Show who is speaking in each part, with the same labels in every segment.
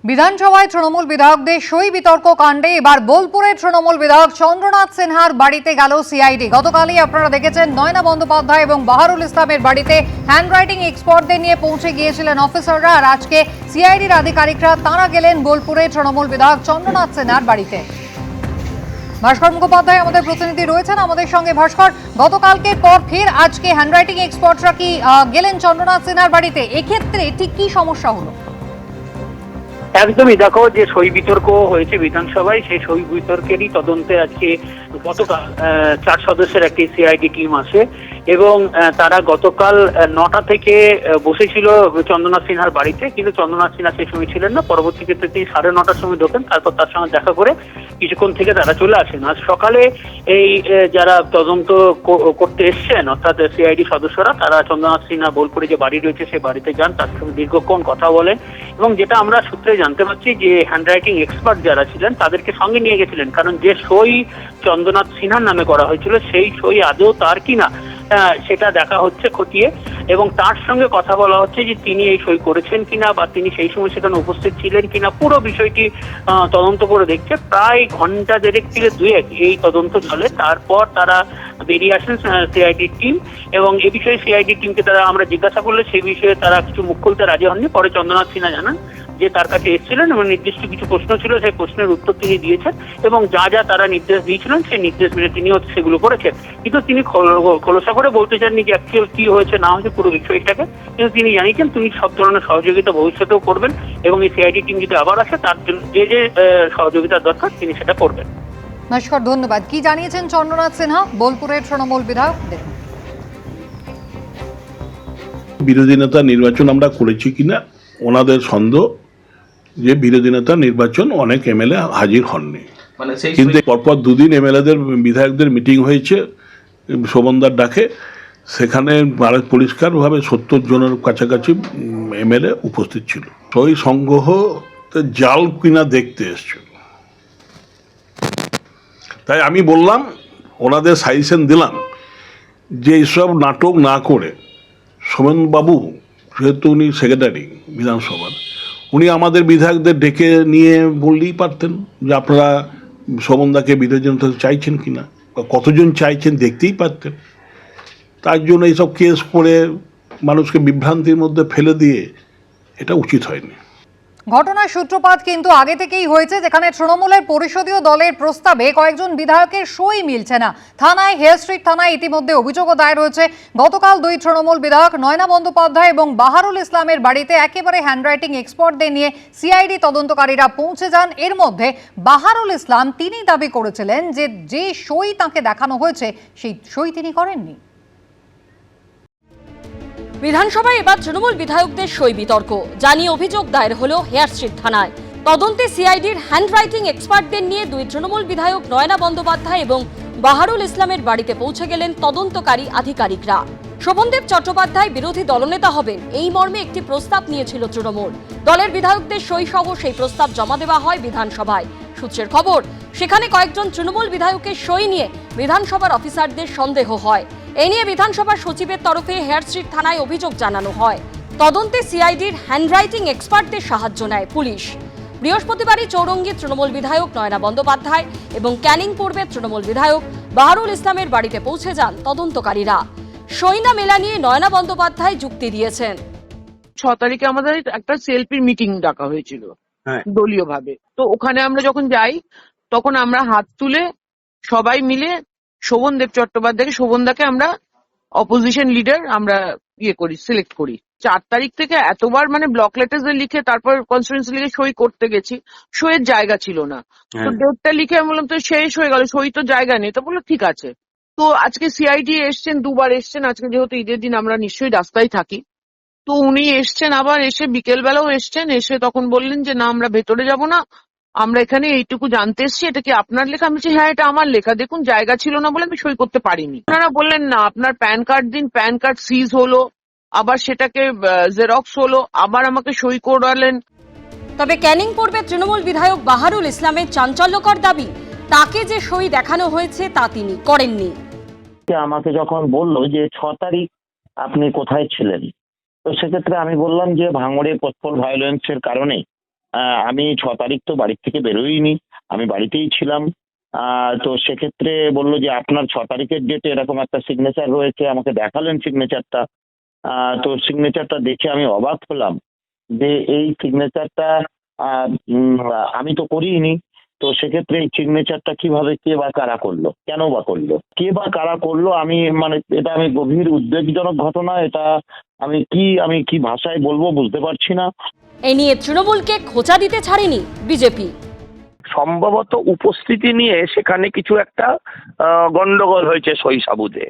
Speaker 1: বিধানসভায় তৃণমূল বিধায়কদের সই বিতর্ক কাণ্ডে এবার বোলপুরের তৃণমূল বিধায়ক চন্দ্রনাথ সিনহার বাড়িতে গেল সিআইডি। গতকালই আপনারা দেখেছেন নয়না বন্দ্যোপাধ্যায় এবং বাহারুল ইসলামের বাড়িতে হ্যান্ডরাইটিং এক্সপার্টদের নিয়ে পৌঁছে গিয়েছিলেন অফিসাররা, আর আজকে সিআইডির আধিকারিকরা তাঁরা গেলেন বোলপুরের তৃণমূল বিধায়ক চন্দ্রনাথ সিনহার বাড়িতে। ভাস্কর মুখোপাধ্যায় আমাদের প্রতিনিধি রয়েছেন আমাদের সঙ্গে। ভাস্কর, গতকালকে পর ফের আজকে হ্যান্ডরাইটিং এক্সপার্টরা কি গেলেন চন্দ্রনাথ সিনহার বাড়িতে? এক্ষেত্রে ঠিক কি সমস্যা হলো?
Speaker 2: একদমই, দেখো যে সই বিতর্ক হয়েছে বিধানসভায়, সেই সই বিতর্কেরই তদন্তে আজকে গতকাল 4 সদস্যের একটি সিআইডি টিম আসে এবং তারা গতকাল 9টা থেকে বসেছিল চন্দ্রনাথ সিনহার বাড়িতে, কিন্তু চন্দ্রনাথ সিনহা সেই সময় ছিলেন না। পরবর্তী ক্ষেত্রে তিনি 9:30টার সময় ঢোকেন, তারপর তার সঙ্গে দেখা করে কিছুক্ষণ থেকে তারা চলে আসেন। আজ সকালে এই যারা তদন্ত করতে এসছেন অর্থাৎ সিআইডি সদস্যরা, তারা চন্দ্রনাথ সিনহা বোলপুরে যে বাড়ি রয়েছে সেই বাড়িতে যান, তার সঙ্গে দীর্ঘক্ষণ কথা বলেন এবং যেটা আমরা সূত্রে জানতে পারছি যে হ্যান্ডরাইটিং এক্সপার্ট যারা ছিলেন তাদেরকে সঙ্গে নিয়ে গেছিলেন, কারণ যে সই চন্দ্রনাথ সিনহার নামে করা হয়েছিল সেই সই আদৌ তার কিনা সেটা দেখা হচ্ছে খতিয়ে, এবং তার সঙ্গে কথা বলা হচ্ছে যে তিনি এই সই করেছেন কিনা বা তিনি সেই সময় সেখানে উপস্থিত ছিলেন কিনা, পুরো বিষয়টি তদন্ত করে দেখছে। প্রায় ঘন্টা দেড়েক থেকে দুয়েক এই তদন্ত চলে, তারপর তারা বেরিয়ে আসেন সিআইডি টিম, এবং এ বিষয়ে সিআইডি টিমকে তারা আমরা জিজ্ঞাসা করলে সেই বিষয়ে তারা কিছু মুখ খুলতে রাজি হননি। পরে চন্দ্রনাথ সিনহা জানান যে তার কাছে এসেছিলেন এবং নির্দিষ্ট কিছু প্রশ্ন ছিল, সেই প্রশ্নের উত্তর তিনি দিয়েছেন এবং যা যা তারা নির্দেশ দিয়েছিলেন সেই নির্দেশ মেনে তিনিও সেগুলো করেছেন। কিন্তু তিনি খোলসা করে বলতে চাননি যে অ্যাকচুয়াল কি হয়েছে না হয়েছে পুরো বিষয়টাকে, কিন্তু তিনি জানিয়েছেন তিনি সব ধরনের সহযোগিতা ভবিষ্যতেও করবেন এবং এই সিআইডি টিম যদি আবার আসে তার জন্য যে যে সহযোগিতার দরকার তিনি সেটা করবেন।
Speaker 1: নমস্কার, ধন্যবাদ। কি জানিয়েছেন চন্দ্রনাথ সিনহা, বোলপুরের তৃণমূল বিধায়ক? দেখুন,
Speaker 3: বিরোধী নেতা নির্বাচন আমরা করেছি কিনা ওনাদের সন্দেহ যে বিরোধী নেতা নির্বাচন অনেক এমএলএ হাজির হননি, কিন্তু পরপর দুদিন এমএলএদের বিধায়কদের মিটিং হয়েছে শোভনদার ডাকে, সেখানে পরিষ্কারভাবে 70 জনের কাছাকাছি এমএলএ উপস্থিত ছিল। সই সংগ্রহ জাল কিনা দেখতে এসছিল, তাই আমি বললাম ওনাদের সাজেশন দিলাম যে এইসব নাটক না করে সোমেনবাবু, যেহেতু উনি সেক্রেটারি বিধানসভার, উনি আমাদের বিধায়কদের ডেকে নিয়ে বললেই পারতেন যে আপনারা শোভনদাকে বিরোধী জনতা চাইছেন কিনা বা কতজন চাইছেন দেখতেই পারতেন। তার জন্য এইসব কেস করে মানুষকে বিভ্রান্তির মধ্যে ফেলে দিয়ে এটা উচিত হয়নি।
Speaker 1: ঘটনার সূত্রপাত কিন্তু আগে থেকেই হয়েছে, যেখানে তৃণমূলের পরিষদীয় দলের প্রস্তাবে কয়েকজন বিধায়কের সই মিলছে না। থানায়, হেয়ার স্ট্রিট থানায় ইতিমধ্যে অভিযোগও দায়ের হয়েছে। গতকাল 2 তৃণমূল বিধায়ক নয়না বন্দ্যোপাধ্যায় এবং বাহারুল ইসলামের বাড়িতে একেবারে হ্যান্ডরাইটিং এক্সপার্টদের নিয়ে সিআইডি তদন্তকারীরা পৌঁছে যান। এর মধ্যে বাহারুল ইসলাম তিনি দাবি করেছিলেন যে সই তাঁকে দেখানো হয়েছে সেই সই তিনি করেননি।
Speaker 4: বিধানসভায় এবার তৃণমূল বিধায়কদের সই বিতর্ক জানিয়ে অভিযোগ দায়ের হলো হেয়ার স্ট্রিট থানায়। তদন্তে সিআইডির হ্যান্ডরাইটিং এক্সপার্টদের নিয়ে 2 তৃণমূল বিধায়ক নয়না বন্দ্যোপাধ্যায় এবং বাহারুল ইসলামের বাড়িতে পৌঁছে গেলেন তদন্তকারী আধিকারিকরা। শোভনদেব চট্টোপাধ্যায় বিরোধী দলনেতা হবেন এই মর্মে একটি প্রস্তাব নিয়েছিল তৃণমূল। দলের বিধায়কদের সই সহ সেই প্রস্তাব জমা দেওয়া হয় বিধানসভায়। সূত্রের খবর, সেখানে কয়েকজন তৃণমূল বিধায়কের সই নিয়ে বিধানসভার অফিসারদের সন্দেহ হয়। এ নিয়ে বিধানসভার সচিবের তরফে হেয়ার স্ট্রিট থানায় অভিযোগ জানানো হয়। তদন্তে সিআইডির হ্যান্ডরাইটিং এক্সপার্টদের সাহায্য নেয় পুলিশ। বৃহস্পতিবারই চৌরঙ্গীর তৃণমূল বিধায়ক নয়না বন্দ্যোপাধ্যায় এবং ক্যানিং পূর্বের তৃণমূল বিধায়ক বাহারুল ইসলামের বাড়িতে পৌঁছে যান তদন্তকারীরা। সই না মেলা নিয়ে নয়না বন্দ্যোপাধ্যায় যুক্তি দিয়েছেন।
Speaker 5: 6 তারিখে আমাদের একটা সেলফি মিটিং ডাকা হয়েছিল দলীয় ভাবে, তো ওখানে আমরা যখন যাই তখন আমরা হাত তুলে সবাই মিলে শোভনদেব চট্টোপাধ্যায়কে, শোভনদাকে আমরা অপোজিশন লিডার আমরা সিলেক্ট করি। 4 তারিখ থেকে এতবার ব্লক লেটার্স লিখে তারপর কনস্টিটিউয়েন্সি লিখে সই করতে গেছি, সইয়ের জায়গা ছিল না। তো ডেটটা লিখে আমি বললাম তো শেষ হয়ে গেল, সই তো জায়গা নেই। তো বললো ঠিক আছে। তো আজকে সিআইডি এসছেন, 2বার এসছেন, আজকে যেহেতু ঈদের দিন আমরা নিশ্চয়ই রাস্তায় থাকি, তো উনি এসছেন, আবার এসে বিকেল বেলাও এসছেন, এসে তখন বললেন যে না আমরা ভেতরে যাব না, আমরা এখানে এইটুকু জানতে এসছি এটা কি আপনার লেখা। আমি বলছি হ্যাঁ এটা আমার লেখা, দেখুন জায়গা ছিল না বলে আমি সই করতে পারিনি। ওনারা বললেন না আপনার প্যান কার্ড দিন, প্যান কার্ড সিজ হলো, আবার সেটাকে জেরক্স হলো, আবার আমাকে সই করালেন।
Speaker 4: তবে ক্যানিং পূর্বের তৃণমূল বিধায়ক বাহারুল ইসলামের চাঞ্চল্যকর দাবি, তাকে যে সই দেখানো হয়েছে তা তিনি করেননি।
Speaker 6: আমাকে যখন বললো যে 6 তারিখ আপনি কোথায় ছিলেন, তো সেক্ষেত্রে আমি বললাম যে ভাঙড়ে পোস্টপোল ভায়োলেন্সের কারণে আমি 6 তারিখ তো বাড়ির থেকে বেরোইনি, আমি বাড়িতেই ছিলাম। তো সেক্ষেত্রে বললো যে আপনার 6 তারিখের ডেটে এরকম একটা সিগনেচার রয়েছে, আমাকে দেখালেন সিগনেচারটা। তো সিগনেচারটা দেখে আমি অবাক হলাম যে এই সিগনেচারটা আমি তো করিনি। তো সেক্ষেত্রে এই সিগনেচারটা কিভাবে, কে বা কারা করলো, কেন বা করলো, কে বা কারা করলো, আমি এটা আমি গভীর উদ্বেগজনক ঘটনা। এটা আমি কি ভাষায় বলবো বুঝতে পারছি না।
Speaker 4: এই নিয়ে তৃণমূলকে খোঁচা দিতে ছাড়েনি বিজেপি।
Speaker 7: সম্ভবত উপস্থিতি নিয়ে সেখানে কিছু একটা গন্ডগোল হয়েছে সই সাবুতে।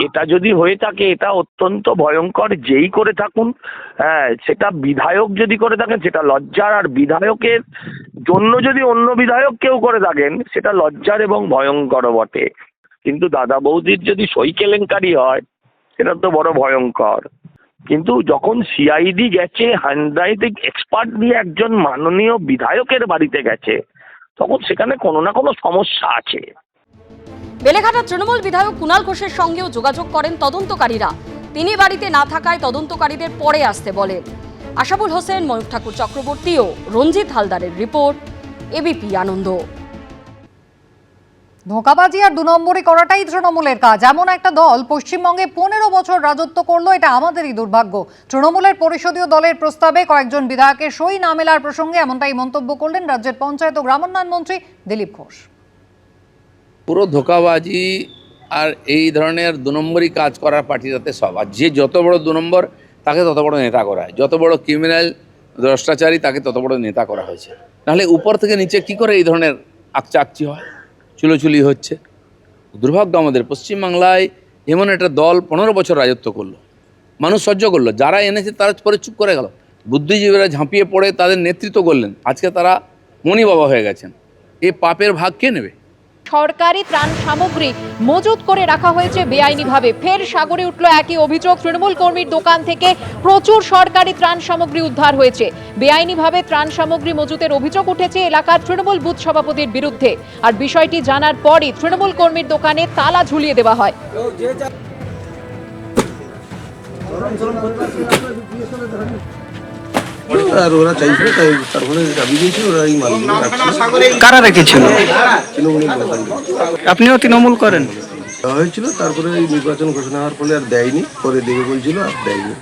Speaker 7: এটা যদি হয়ে থাকে এটা অত্যন্ত ভয়ঙ্কর, যেই করে থাকুন। সেটা বিধায়ক যদি করে থাকেন সেটা লজ্জার, আর বিধায়কের জন্য যদি অন্য বিধায়ক কেউ করে থাকেন সেটা লজ্জার এবং ভয়ঙ্কর বটে। কিন্তু দাদা বৌদির যদি সই কেলেঙ্কারি হয় সেটা তো বড় ভয়ঙ্কর। কিন্তু যখন সিআইডি গেছে হ্যান্ডরাইটিং এক্সপার্ট দিয়ে একজন মাননীয় বিধায়কের বাড়িতে গেছে, তখন সেখানে কোনো না কোনো সমস্যা আছে।
Speaker 4: বেলেঘাটার তৃণমূল বিধায়ক কুণাল ঘোষের সঙ্গেও যোগাযোগ করেন তদন্তকারীরা। তিনি বাড়িতে না থাকায় তদন্তকারীদের পরে আসতে বলেন। আশাবুল হোসেন, ময়ূর ঠাকুর চক্রবর্তী ও রঞ্জিত হালদারের রিপোর্ট, এবিপি আনন্দ।
Speaker 1: ধোঁকাবাজি আর 2 নম্বরই করাটাই তৃণমূলের কাজ। এমন একটা দল পশ্চিমবঙ্গে 15 বছর রাজত্ব করলো, এটা আমাদেরই দুর্ভাগ্য। তৃণমূলের পরিষদীয় দলের প্রস্তাবে কয়েকজন বিধায়কের সই না মেলার প্রসঙ্গে এমনটাই মন্তব্য করলেন রাজ্যের পঞ্চায়েত ও গ্রামোন্নয়ন মন্ত্রী দিলীপ ঘোষ।
Speaker 8: পুরো ধোঁকাবাজি আর এই ধরনের 2 নম্বরই কাজ করার পার্টিটাতে সব। আর যে যত বড় 2 নম্বর তাকে তত বড় নেতা করা হয়, যত বড় ক্রিমিনাল ভ্রষ্টাচারী তাকে তত বড় নেতা করা হয়েছে। নাহলে উপর থেকে নিচে কি করে এই ধরনের আকচাকচি হয়, চুলোচুলি হচ্ছে? দুর্ভাগ্য আমাদের পশ্চিমবাংলায় এমন একটা দল 15 বছর রাজত্ব করলো, মানুষ সহ্য করলো, যারা এনেছে তারা পরে চুপ করে গেল। বুদ্ধিজীবীরা ঝাঁপিয়ে পড়ে তাদের নেতৃত্ব করলেন, আজকে তারা মনি বাবা হয়ে গেছেন। এই পাপের ভাগ কে নেবে?
Speaker 9: সরকারি ত্রাণ সামগ্রী মজুত করে রাখা হয়েছে বেআইনিভাবে। ফের সাগরে উঠল একই অভিযোগ। তৃণমূল কর্মীর দোকান থেকে প্রচুর সরকারি ত্রাণ সামগ্রী উদ্ধার হয়েছে। বেআইনিভাবে ত্রাণ সামগ্রী মজুতের অভিযোগ উঠেছে এলাকার তৃণমূল বুথ সভাপতির বিরুদ্ধে। আর বিষয়টি জানার পরই তৃণমূল কর্মীর দোকানে তালা ঝুলিয়ে দেওয়া হয়।
Speaker 10: আর ওরা চাইছিল, তাই তারপরে দাবি দিয়েছিল ওরা এই মালগুলো
Speaker 11: কারা রেখেছিল?
Speaker 10: তৃণমূলের দোকান
Speaker 11: আপনিও তৃণমূল করেন?
Speaker 10: দেওয়া হয়েছিল, তারপরে এই নির্বাচন ঘোষণা হওয়ার ফলে আর দেয়নি, পরে দেবে বলছিল আর দেয়নি।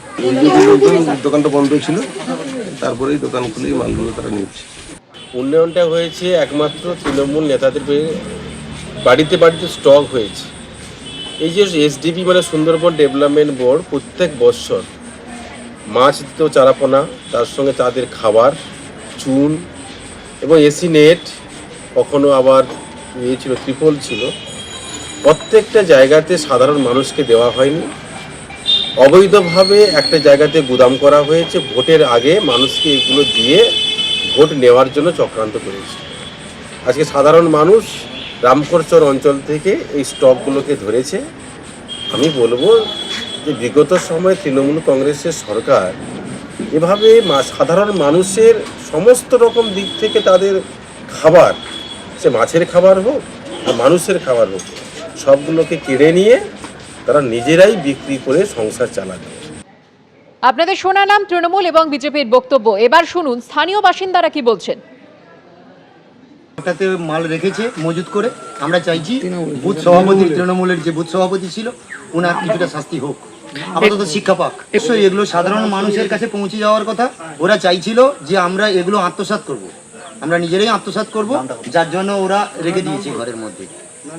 Speaker 10: দোকানটা বন্ধ ছিল, তারপরে এই দোকান খুলে এই মালগুলো তারা নিচ্ছে।
Speaker 12: উন্নয়নটা হয়েছে একমাত্র তৃণমূল নেতাদের বাড়িতে বাড়িতে স্টক হয়েছে। এই যে এসডিবি মানে সুন্দরবন ডেভেলপমেন্ট বোর্ড প্রত্যেক বছর মাছ দিত, চারাপোনা, তার সঙ্গে তাদের খাবার, চুন এবং এসি নেট, কখনো আবার ছিল ত্রিপল ছিল। প্রত্যেকটা জায়গাতে সাধারণ মানুষকে দেওয়া হয়নি, অবৈধভাবে একটা জায়গাতে গুদাম করা হয়েছে। ভোটের আগে মানুষকে এগুলো দিয়ে ভোট নেওয়ার জন্য চক্রান্ত করেছে। আজকে সাধারণ মানুষ রামকরচর অঞ্চল থেকে এই স্টকগুলোকে ধরেছে। আমি বলবো যে বিগত সময়ে তৃণমূল কংগ্রেসের সরকার এভাবে সাধারণ মানুষের সমস্ত রকম দিক থেকে তাদের খাবার, সে মাছের খাবার হোক আর মানুষের খাবার হোক, সবগুলোকে কেড়ে নিয়ে তারা নিজেরাই বিক্রি করে সংসার চালাবে।
Speaker 9: আপনাদের শোনালাম তৃণমূল এবং বিজেপির বক্তব্য। এবার শুনুন স্থানীয় বাসিন্দারা কি বলছেন।
Speaker 11: মাল রেখেছে মজুত করে, আমরা চাইছি বুথ সভাপতি, তৃণমূলের যে বুথ সভাপতি ছিল ওনার কিছুটা শাস্তি হোক, আপাতত শিক্ষা পাক। অবশ্যই এগুলো সাধারণ মানুষের কাছে পৌঁছে যাওয়ার কথা। ওরা চাইছিল যে আমরা এগুলো আত্মসাৎ করব, আমরা নিজেরাই আত্মসাৎ করব, যার জন্য ওরা রেখে দিয়েছে ঘরের মধ্যে।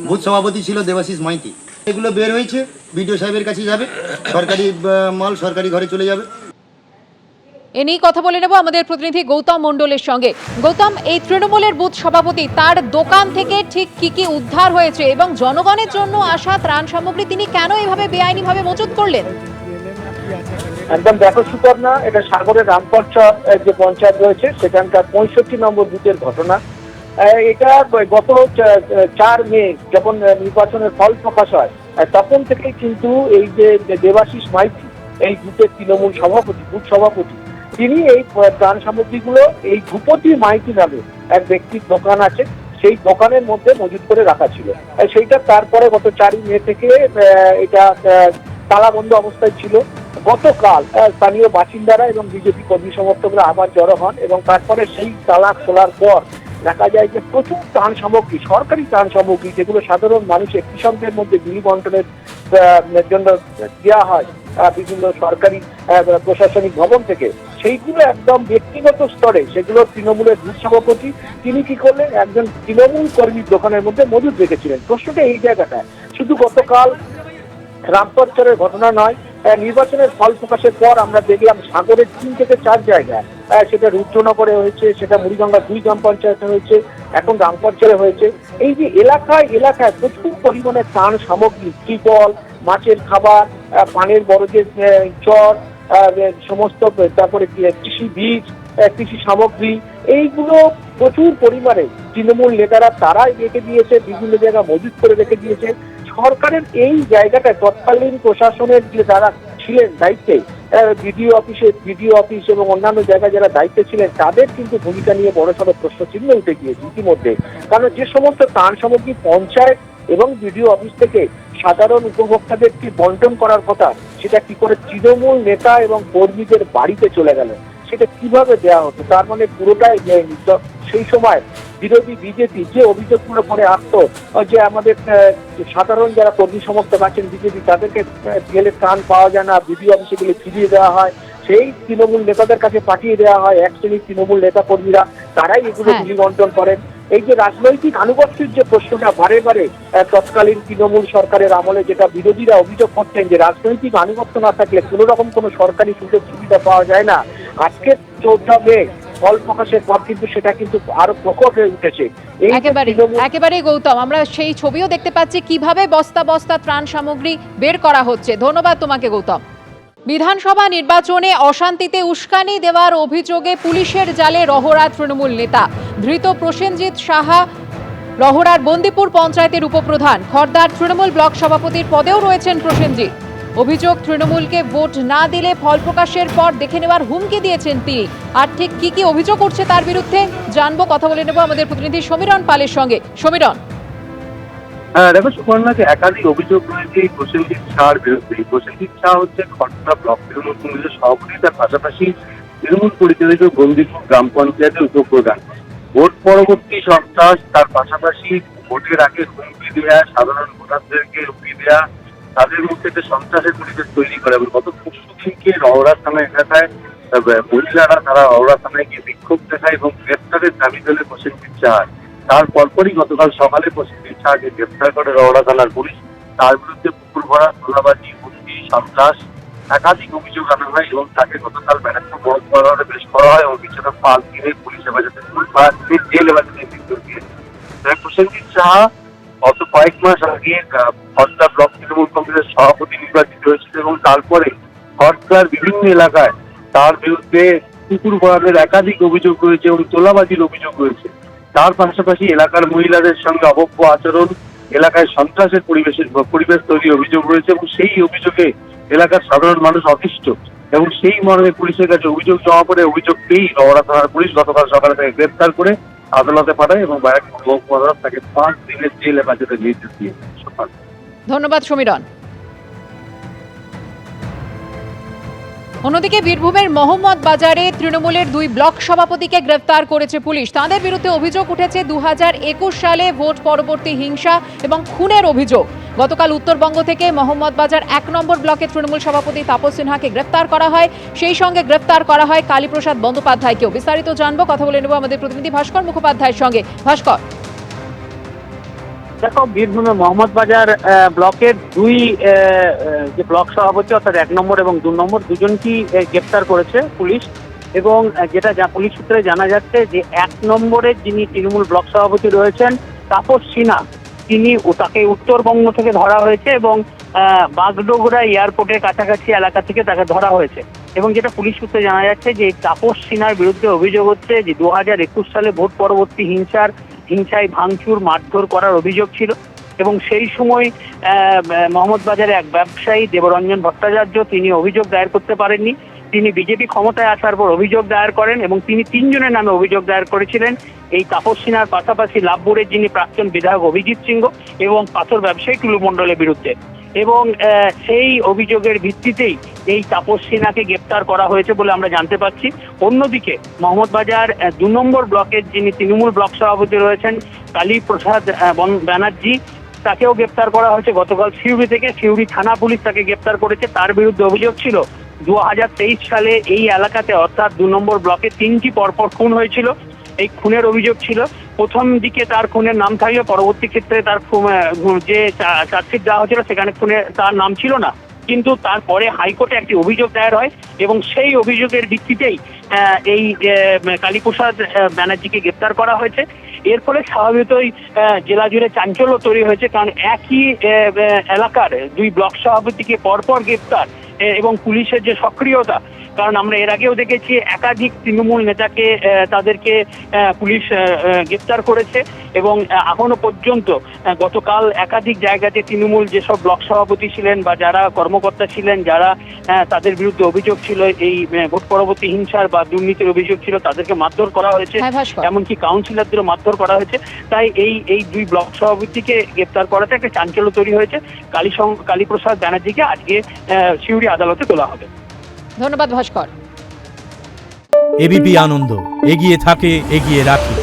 Speaker 11: বুথ সভাপতি ছিল দেবাশিস মাইতি। এগুলো বের হয়েছে, বিডিও সাহেবের কাছে যাবে, সরকারি মাল সরকারি ঘরে চলে যাবে।
Speaker 9: এ নিয়ে কথা বলে নেব আমাদের প্রতিনিধি গৌতম মণ্ডলের সঙ্গে। গৌতম, এই তৃণমূলের বুথ সভাপতি, তার দোকান থেকে ঠিক কি কি উদ্ধার হয়েছে এবং জনগণের জন্য আসা ত্রাণ সামগ্রী তিনি কেন এভাবে বেআইনিভাবে মজুত করলেন?
Speaker 2: একদম দেখো সুপর্ণা, এটা সাগরের রামকরচর যে পঞ্চায়েত রয়েছে সেখানকার 65 নম্বর বুথের ঘটনা। এটা গত 4 মে যখন নির্বাচনের ফল প্রকাশ হয় তখন থেকেই কিন্তু এই যে দেবাশিস মাইতি, এই বুথের তৃণমূল সভাপতি, বুথ সভাপতি, তিনি এই ত্রাণ সামগ্রীগুলো এই ভূপতি মাইতি নামে এক ব্যক্তির দোকান আছে, সেই দোকানের মধ্যে মজুত করে রাখা ছিল। সেইটা তারপরে গত 4 মে থেকে এটা তালাবন্ধ অবস্থায় ছিল। গতকাল স্থানীয় বাসিন্দারা এবং বিজেপি কর্মী সমর্থকরা আবার জড়ো হন এবং তারপরে সেই তালা খোলার পর দেখা যায় যে প্রচুর ত্রাণ সামগ্রী, সরকারি ত্রাণ সামগ্রী যেগুলো সাধারণ মানুষের কৃষকদের মধ্যে বিলি বন্টনের জন্য দেওয়া হয় বিভিন্ন সরকারি প্রশাসনিক ভবন থেকে, সেইগুলো একদম ব্যক্তিগত স্তরে সেগুলো তৃণমূলের বুথ সভাপতি তিনি কি করলেন, একজন তৃণমূল কর্মীর দোকানের মধ্যে মজুদ রেখেছিলেন। প্রশ্নটা এই জায়গাটায়, শুধু গতকাল রামপরচরের ঘটনা নয়, নির্বাচনের ফল প্রকাশের পর আমরা দেখলাম সাগরের 3 থেকে 4 জায়গায়, সেটা রুদ্রনগরে হয়েছে, সেটা মুড়িগঙ্গা 2 গ্রাম পঞ্চায়েতে হয়েছে, এখন রামপরচরে হয়েছে। এই যে এলাকায় এলাকায় প্রচুর পরিমাণে ত্রাণ সামগ্রী, ত্রিপল, মাছের খাবার, পানের বরজের চর, সমস্ত, তারপরে কৃষি বীজ, কৃষি সামগ্রী, এইগুলো প্রচুর পরিমাণে তৃণমূল নেতারা তারাই রেখে দিয়েছে, বিভিন্ন জায়গায় মজুত করে রেখে দিয়েছে। সরকারের এই জায়গাটায় তৎকালীন প্রশাসনের যে যারা ছিলেন দায়িত্বে, বিডিও অফিস এবং অন্যান্য জায়গায় যারা দায়িত্বে ছিলেন, তাদের কিন্তু ভূমিকা নিয়ে বড়সড় প্রশ্ন চিহ্ন উঠে গিয়েছে ইতিমধ্যে। কারণ যে সমস্ত ত্রাণ সামগ্রী পঞ্চায়েত এবং বিডিও অফিস থেকে সাধারণ উপভোক্তাদেরকে বন্টন করার কথা, সেটা কি করে তৃণমূল নেতা এবং কর্মীদের বাড়িতে চলে গেল, সেটা কিভাবে দেওয়া হতো? তার মানে পুরোটাই সেই সময় বিরোধী বিজেপি যে অভিযোগগুলো করে আসতো যে আমাদের সাধারণ যারা কর্মী সমর্থক আছেন বিজেপি, তাদেরকে গেলে ত্রাণ পাওয়া যায় না, বিডিও অফিসে গেলে ফিরিয়ে দেওয়া হয়, সেই তৃণমূল নেতাদের কাছে পাঠিয়ে দেওয়া হয়। এক শ্রেণীর তৃণমূল নেতা কর্মীরা তারাই এগুলো বিলি বন্টন করেন। এই যে রাজনৈতিক আনুগত্যের যে প্রশ্নটা বারে বারে তৎকালীন তৃণমূল সরকারের আমলে যেটা বিরোধীরা অভিযোগ করতেন যে রাজনৈতিক আনুগত্য না থাকলে কোনো রকম কোনো সরকারি সুযোগ সুবিধা পাওয়া যায় না, আজকে 14 মে ফল প্রকাশের পর কিন্তু সেটা কিন্তু আরো প্রকট হয়ে উঠেছে।
Speaker 9: একেবারে গৌতম, আমরা সেই ছবিও দেখতে পাচ্ছি কিভাবে বস্তা বস্তা ত্রাণ সামগ্রী বের করা হচ্ছে। ধন্যবাদ তোমাকে গৌতম। বিধানসভা নির্বাচনে অশান্তিতে উস্কানি দেওয়ার অভিযোগে পুলিশের জালে রহরা তৃণমূল নেতা। ধৃত প্রসেনজিৎ সাহা রহরার বন্দিপুর পঞ্চায়েতের উপপ্রধান। খড়দার তৃণমূল ব্লক সভাপতির পদেও রয়েছেন প্রসেনজিৎ। অভিযোগ, তৃণমূলকে ভোট না দিলে ফল প্রকাশের পর দেখে নেওয়ার হুমকি দিয়েছেন তিনি। আর ঠিক কি অভিযোগ উঠছে তার বিরুদ্ধে জানবো, কথা বলে নেব আমাদের প্রতিনিধি সমীরণ পালের সঙ্গে। সমীরণ,
Speaker 13: দেখো সুপর্ণাকে একাধিক অভিযোগ রয়েছে এই প্রসেনজিৎ শাহর বিরুদ্ধে। প্রসেনজিৎ শাহ হচ্ছে খড়দা ব্লক তৃণমূল কংগ্রেসের সভাপতি, তার পাশাপাশি তৃণমূল পরিচালিত বন্দিপুর গ্রাম পঞ্চায়েতের উপপ্রধান। ভোট পরবর্তী সন্ত্রাস, তার পাশাপাশি ভোটের আগে হুমকি দেওয়া, সাধারণ ভোটারদেরকে হুমকি দেওয়া, তাদের মধ্যে একটা সন্ত্রাসের পরিবেশ তৈরি করে। এবং গত পরশু দিনকে রওরা থানায় এলাকায় মহিলারা তারা রওরা থানায় গিয়ে বিক্ষোভ দেখায় এবং গ্রেপ্তারের দাবি তোলে প্রসেনজিৎ শাহ। তার পরপরই গতকাল সকালে প্রসেনজিৎ শাহকে গ্রেপ্তার করে রওরা থানার পুলিশ। তার বিরুদ্ধে পুকুর ভরা, তোলাবাজি, হুমকি, সন্ত্রাস একাধিক অভিযোগ আনা হয় এবং তাকে গতকাল ব্যারাকপুর বড় পেশ করা হয় এবং বিছানা পাল কিনে পুলিশ হেফাজতে জেল হেফাজতে মৃত্যু দিয়েছে। প্রসেনজিৎ শাহ গত কয়েক মাস আগে খড়দা ব্লক তৃণমূল কংগ্রেসের সভাপতি নির্বাচিত হয়েছিল এবং তারপরে খড়দার বিভিন্ন এলাকায় তার বিরুদ্ধে কুকুর ভরাটের একাধিক অভিযোগ রয়েছে এবং তোলাবাজির অভিযোগ রয়েছে। তার পাশাপাশি এলাকার মহিলাদের সঙ্গে অভব্য আচরণ, এলাকায় সন্ত্রাসের পরিবেশ তৈরির অভিযোগ রয়েছে এবং সেই অভিযোগে এলাকার সাধারণ মানুষ অতিষ্ঠ এবং সেই মর্মে পুলিশের কাছে অভিযোগ জমা পড়ে। অভিযোগ পেয়েই রওরা থানার পুলিশ গতকাল সকালে তাকে গ্রেপ্তার করে আদালতে পাঠায় এবং ব্যারাকপুর মহকুমা আদালত তাকে 5 দিনের জেল হেফাজতে নির্দেশ দিয়েছে।
Speaker 9: ধন্যবাদ সমীরণ। অন্যদিকে বীরভূমের মোহাম্মদ বাজারে তৃণমূলের 2 ব্লক সভাপতিকে গ্রেফতার করেছে পুলিশ। তাদের বিরুদ্ধে অভিযোগ উঠেছে 2021 সালে ভোট পরবর্তী হিংসা এবং খুনের অভিযোগ। গতকাল উত্তরবঙ্গ থেকে মোহাম্মদ বাজার 1 নম্বর ব্লকের তৃণমূল সভাপতি তাপস সিনহাকে গ্রেফতার করা হয়। সেই সঙ্গে গ্রেফতার করা হয় কালীপ্রসাদ বন্দ্যোপাধ্যায়কেও। বিস্তারিত জানবো, কথা বলে নেব আমাদের প্রতিনিধি ভাস্কর মুখোপাধ্যায়ের সঙ্গে। ভাস্কর,
Speaker 2: দেখো, বীরভূমের মোহাম্মদ বাজার ব্লকের 2 যে ব্লক সভাপতি অর্থাৎ 1 নম্বর এবং 2 নম্বর দুজনকেই গ্রেপ্তার করেছে পুলিশ। এবং যেটা পুলিশ সূত্রে জানা যাচ্ছে যে 1 নম্বরের যিনি তৃণমূল ব্লক সভাপতি রয়েছেন তাপস সিনহা, তাকে উত্তরবঙ্গ থেকে ধরা হয়েছে এবং বাগডোগরা এয়ারপোর্টের কাছাকাছি এলাকা থেকে তাকে ধরা হয়েছে। এবং যেটা পুলিশ সূত্রে জানা যাচ্ছে যে তাপস সিনহার বিরুদ্ধে অভিযোগ হচ্ছে যে 2021 সালে ভোট পরবর্তী হিংসায় ভাঙচুর, মারধর করার অভিযোগ ছিল। এবং সেই সময় মোহাম্মদ বাজারে এক ব্যবসায়ী দেবরঞ্জন ভট্টাচার্য, তিনি অভিযোগ দায়ের করতে পারেননি। তিনি বিজেপি ক্ষমতায় আসার পর অভিযোগ দায়ের করেন এবং তিনি 3 জনের নামে অভিযোগ দায়ের করেছিলেন। এই তাপস সিনহার পাশাপাশি লাভপুরের যিনি প্রাক্তন বিধায়ক অভিজিৎ সিংহ এবং পাথর ব্যবসায়ী টুলু মণ্ডলের বিরুদ্ধে। এবং সেই অভিযোগের ভিত্তিতেই এই তাপস সিনহাকে গ্রেপ্তার করা হয়েছে বলে আমরা জানতে পারছি। অন্যদিকে মোহাম্মদবাজার 2 নম্বর ব্লকের যিনি তৃণমূল ব্লক সভাপতি রয়েছেন কালীপ্রসাদ ব্যানার্জি, তাকেও গ্রেপ্তার করা হয়েছে গতকাল সিউড়ি থেকে। সিউড়ি থানা পুলিশ তাকে গ্রেপ্তার করেছে। তার বিরুদ্ধে অভিযোগ ছিল 2023 সালে এই এলাকাতে অর্থাৎ 2 নম্বর ব্লকে 3টি পরপর খুন হয়েছিল। এই খুনের অভিযোগ ছিল। প্রথম দিকে তার খুনের নাম থাকলে পরবর্তী ক্ষেত্রে তার যে চার্জশিট দেওয়া হয়েছিল সেখানে খুনের তার নাম ছিল না, কিন্তু তারপরে হাইকোর্টে একটি অভিযোগ দায়ের হয় এবং সেই অভিযোগের ভিত্তিতেই এই কালীপ্রসাদ ব্যানার্জিকে গ্রেপ্তার করা হয়েছে। এর ফলে স্বাভাবিকই জেলা জুড়ে চাঞ্চল্য তৈরি হয়েছে, কারণ একই এলাকার 2 ব্লক সভাপতিকে পরপর গ্রেপ্তার এবং পুলিশের যে সক্রিয়তা, কারণ আমরা এর আগেও দেখেছি একাধিক তৃণমূল নেতাকে তাদেরকে পুলিশ গ্রেপ্তার করেছে এবং এখনো পর্যন্ত গতকাল একাধিক জায়গাতে তৃণমূল যেসব ব্লক সভাপতি ছিলেন বা যারা কর্মকর্তা ছিলেন, যারা তাদের বিরুদ্ধে অভিযোগ ছিল এই ভোট পরবর্তী হিংসার বা দুর্নীতির অভিযোগ ছিল, তাদেরকে মারধর করা হয়েছে, এমনকি কাউন্সিলরদেরও মারধর করা হয়েছে। তাই এই 2 ব্লক সভাপতিকে গ্রেপ্তার করাতে একটা চাঞ্চল্য তৈরি হয়েছে। কালীপ্রসাদ ব্যানার্জিকে আজকে সিউড়ি আদালতে তোলা হবে।
Speaker 9: ধন্যবাদ ভাস্কর।
Speaker 14: এবিপি আনন্দ এগিয়ে থাকে, এগিয়ে রাখে।